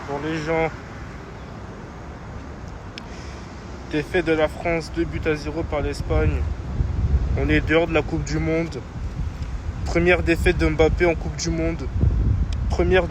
Pour les gens, défaite de la France, 2-0 par l'Espagne. On est dehors de la Coupe du Monde. Première défaite de Mbappé en Coupe du Monde. Première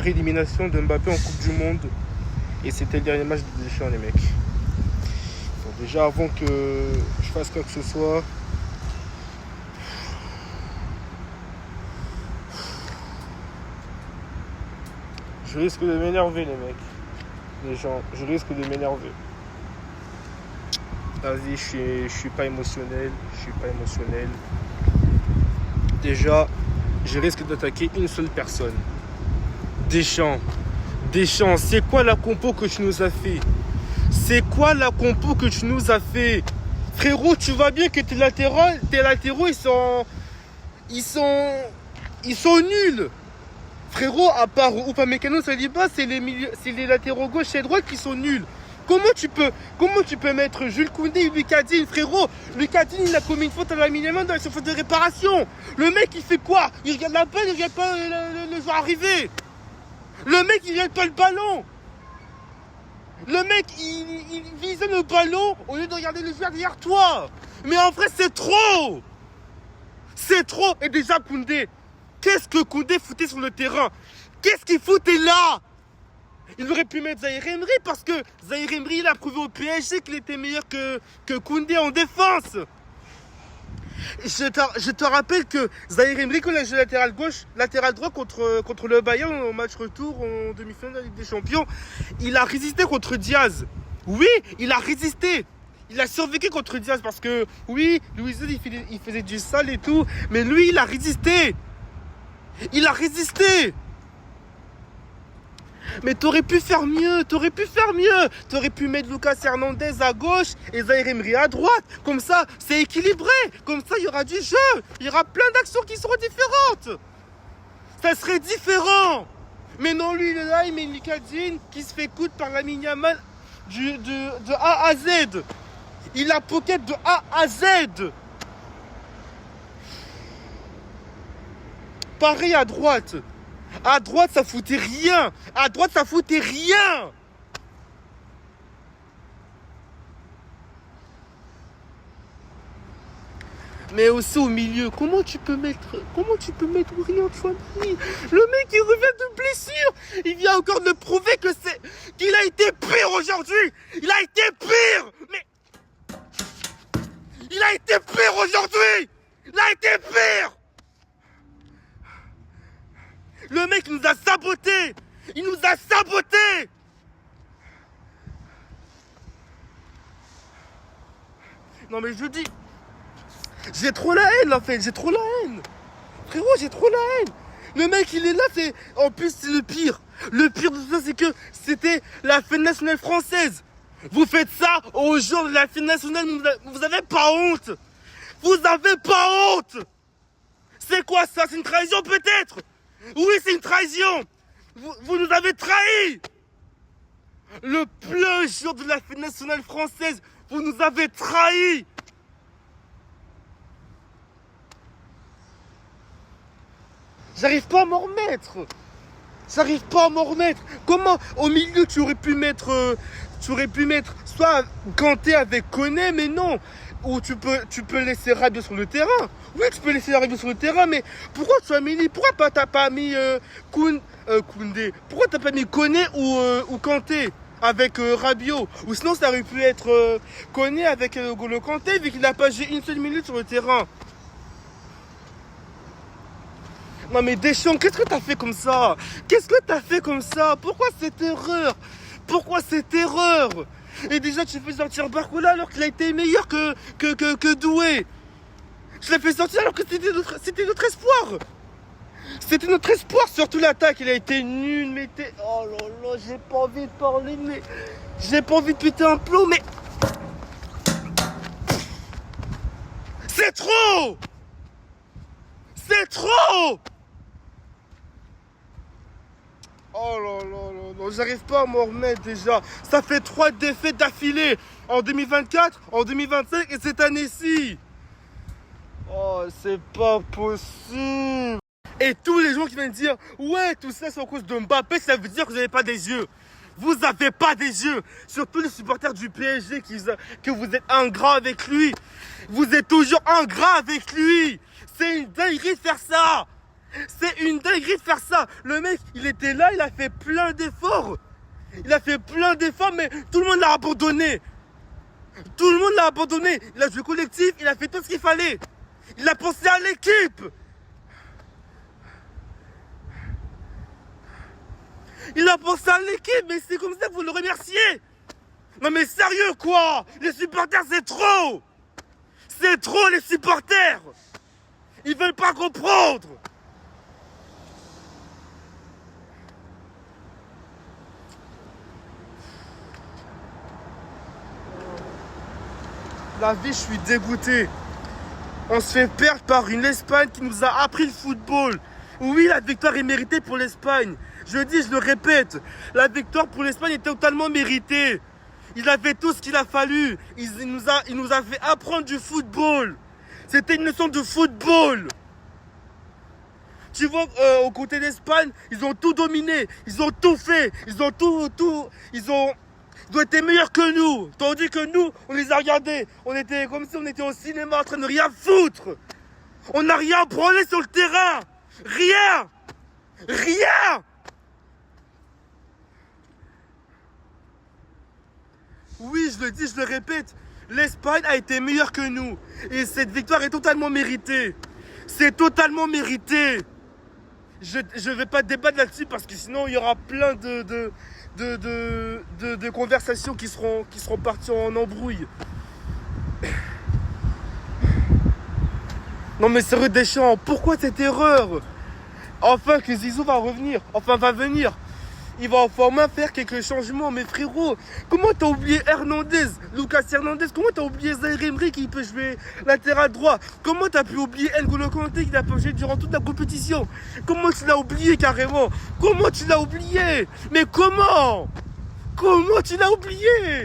élimination de Mbappé en Coupe du Monde. Et c'était le dernier match de Deschamps, les mecs. Donc déjà, avant que je fasse quoi que ce soit, je risque de m'énerver, les mecs. Les gens, je risque de m'énerver. Vas-y, je suis pas émotionnel. Déjà, je risque d'attaquer une seule personne. Deschamps, c'est quoi la compo que tu nous as fait? Frérot, tu vois bien que tes latéraux, ils sont nuls. Frérot, à part Upamecano, Saliba, c'est les latéraux gauche et droite qui sont nuls. Comment tu peux mettre Jules Koundé et Lucas Digne, frérot? Lucas Digne, il a commis une faute à la minimum dans la surface de réparation. Le mec, il fait quoi? Il regarde la balle, il regarde pas le joueur arriver. Le mec, il regarde pas le ballon. Le mec, il visionne le ballon au lieu de regarder le joueur derrière toi. Mais en vrai, c'est trop. Et déjà, Koundé, qu'est-ce que Koundé foutait sur le terrain? Qu'est-ce qu'il foutait là? Il aurait pu mettre Zaïre Emery parce que Zaïre Emery, il a prouvé au PSG qu'il était meilleur que Koundé en défense. Je te rappelle que Zaïre Emery, quand il a joué latéral droit contre le Bayern au match retour en demi-finale de la Ligue des Champions, il a résisté contre Diaz. Oui, il a résisté. Il a survécu contre Diaz parce que, oui, Luis il faisait du sale et tout, mais lui, il a résisté. Mais t'aurais pu faire mieux. T'aurais pu mettre Lucas Hernandez à gauche et Zaïre Emery à droite. Comme ça, c'est équilibré. Comme ça, il y aura du jeu. Il y aura plein d'actions qui seront différentes. Ça serait différent. Mais non, lui, il est là, il met Lucas Digne qui se fait coudre par Lamine Yamal de A à Z. Il a pocket de A à Z. Pareil à droite. À droite, ça foutait rien. Mais aussi au milieu, comment tu peux mettre William Chouameni? Le mec, il revient de blessure. Il vient encore de prouver qu'il a été pire aujourd'hui. Il a été pire aujourd'hui. Le mec nous a saboté. Non mais je dis, j'ai trop la haine en fait, Frérot, j'ai trop la haine. Le mec, il est là, en plus, c'est le pire. Le pire de tout ça, c'est que c'était la fête nationale française. Vous faites ça au jour de la fête nationale, vous avez pas honte. C'est quoi ça? C'est une trahison peut-être? Oui, c'est une trahison. Vous nous avez trahis. Le plein jour de la fête nationale française, vous nous avez trahis. J'arrive pas à m'en remettre. Comment au milieu tu aurais pu mettre soit Kanté avec Koné, mais non. Ou tu peux laisser Rabiot sur le terrain. Oui, tu peux laisser Rabiot sur le terrain, mais pourquoi t'as pas mis Koundé? Pourquoi t'as pas mis Koné ou Kanté avec Rabiot? Ou sinon ça aurait pu être Koné avec le Kanté vu qu'il n'a pas joué une seule minute sur le terrain. Non mais Deschamps, qu'est-ce que t'as fait comme ça? Pourquoi cette erreur? Et déjà tu fais sortir Barcola alors qu'il a été meilleur que Doué. Je l'ai fait sortir alors que c'était notre espoir. Surtout l'attaque, il a été nul, mais oh là là, j'ai pas envie de parler, mais j'ai pas envie de péter un plomb, mais c'est trop. Oh là là là là, j'arrive pas à m'en remettre déjà. Ça fait 3 défaites d'affilée. En 2024, en 2025 et cette année-ci. Oh, c'est pas possible. Et tous les gens qui viennent dire, ouais, tout ça c'est à cause de Mbappé, ça veut dire que vous n'avez pas des yeux. Vous n'avez pas des yeux. Surtout les supporters du PSG que vous êtes ingrats avec lui. Vous êtes toujours ingrats avec lui. C'est une dinguerie de faire ça. C'est une dinguerie de faire ça. Le mec, il était là, il a fait plein d'efforts. Il a fait plein d'efforts, mais tout le monde l'a abandonné. Tout le monde l'a abandonné. Il a joué collectif, il a fait tout ce qu'il fallait. Il a pensé à l'équipe. Il a pensé à l'équipe, mais c'est comme ça que vous le remerciez. Non mais sérieux quoi. Les supporters c'est trop. C'est trop les supporters. Ils veulent pas comprendre. La vie, je suis dégoûté. On se fait perdre par une Espagne qui nous a appris le football. Oui, la victoire est méritée pour l'Espagne. Je le dis, je le répète. La victoire pour l'Espagne est totalement méritée. Il a fait tout ce qu'il a fallu. Il nous a fait apprendre du football. C'était une leçon de football. Tu vois, aux côtés d'Espagne, ils ont tout dominé. Ils ont tout fait. Ils ont été meilleurs que nous. Tandis que nous, on les a regardés. On était comme si on était au cinéma en train de rien foutre. On n'a rien branlé sur le terrain. Rien. Rien. Oui, je le dis, je le répète. L'Espagne a été meilleure que nous. Et cette victoire est totalement méritée. C'est totalement mérité. Je ne vais pas débattre là-dessus parce que sinon il y aura plein de conversations qui seront parties en embrouille. Non mais sérieux Deschamps, pourquoi cette erreur? Enfin que Zizou va revenir, enfin va venir. Il va au moins faire quelques changements. Mais frérot, comment t'as oublié Hernandez, Lucas Hernandez? Comment t'as oublié Zaïre Emery qui peut jouer latéral droit? Comment t'as pu oublier N'Golo Kanté qui n'a pas joué durant toute la compétition? Comment tu l'as oublié carrément? Comment tu l'as oublié? Mais comment? Comment tu l'as oublié?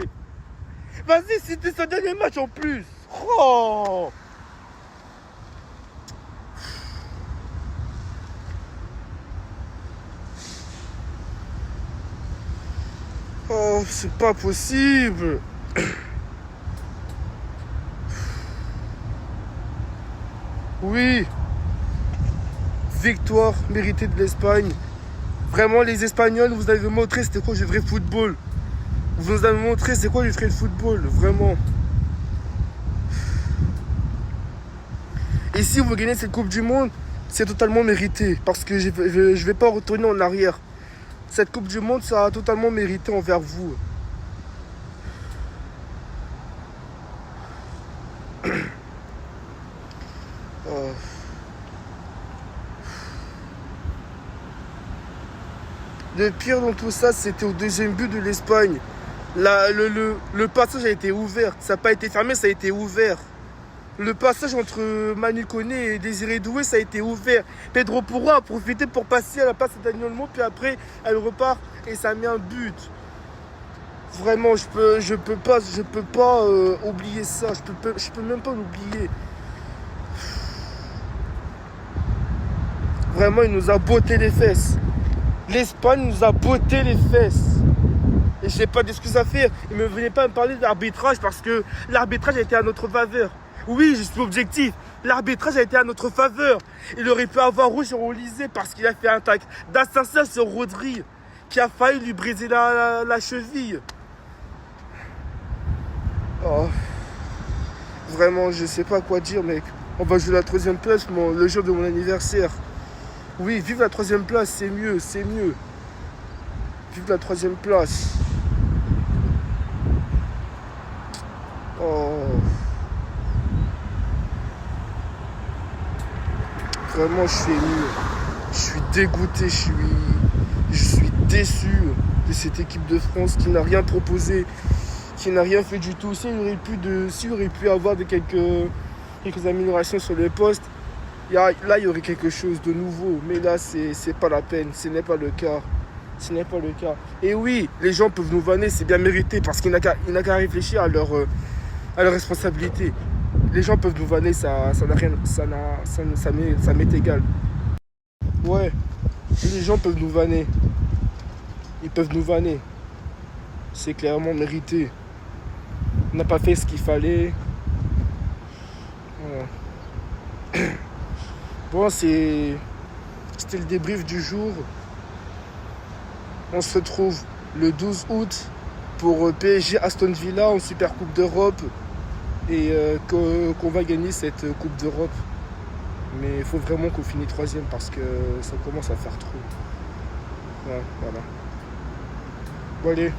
Vas-y, c'était son dernier match en plus. Oh! Oh, c'est pas possible. Oui, victoire méritée de l'Espagne. Vraiment, les Espagnols, vous avez montré c'était quoi le vrai football. Vous nous avez montré c'est quoi le vrai football, vraiment. Et si vous gagnez cette Coupe du Monde, c'est totalement mérité. Parce que je vais pas retourner en arrière. Cette Coupe du Monde, ça a totalement mérité envers vous. Oh. Le pire dans tout ça, c'était au deuxième but de l'Espagne. Le passage a été ouvert. Ça n'a pas été fermé, ça a été ouvert. Le passage entre Manu Koné et Désiré Doué, ça a été ouvert. Pedro Porro a profité pour passer à la passe de Daniel Olmo, puis après, elle repart et ça met un but. Vraiment, je peux pas oublier ça. Je peux même pas l'oublier. Vraiment, il nous a botté les fesses. L'Espagne nous a botté les fesses. Et je n'ai pas d'excuses à faire. Il ne venait pas me parler d'arbitrage parce que l'arbitrage a été à notre faveur. Oui, je suis objectif. L'arbitrage a été à notre faveur. Il aurait pu avoir rouge sur Olysée parce qu'il a fait un tac d'assassin sur Rodri qui a failli lui briser la cheville. Oh. Vraiment, je sais pas quoi dire, mec. On va jouer la 3e place le jour de mon anniversaire. Oui, vive la 3e place, c'est mieux, c'est mieux. Vive la 3e place. Oh. Vraiment, je suis ému. Je suis dégoûté, je suis déçu de cette équipe de France qui n'a rien proposé, qui n'a rien fait du tout. S'il aurait pu avoir quelques améliorations sur les postes, là, il y aurait quelque chose de nouveau. Mais là, c'est pas la peine. Ce n'est pas le cas. Ce n'est pas le cas. Et oui, les gens peuvent nous vanner, c'est bien mérité, parce qu'il n'a qu'à réfléchir à leur responsabilité. Les gens peuvent nous vanner, ça m'est égal. Ouais, les gens peuvent nous vanner. Ils peuvent nous vanner. C'est clairement mérité. On n'a pas fait ce qu'il fallait. Voilà. Bon, c'était le débrief du jour. On se retrouve le 12 août pour PSG Aston Villa en Super Coupe d'Europe. Et qu'on va gagner cette Coupe d'Europe. Mais il faut vraiment qu'on finisse troisième parce que ça commence à faire trop. Ouais, voilà. Bon allez,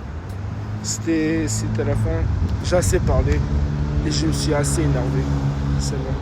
c'était la fin. J'ai assez parlé et je me suis assez énervé. C'est bon.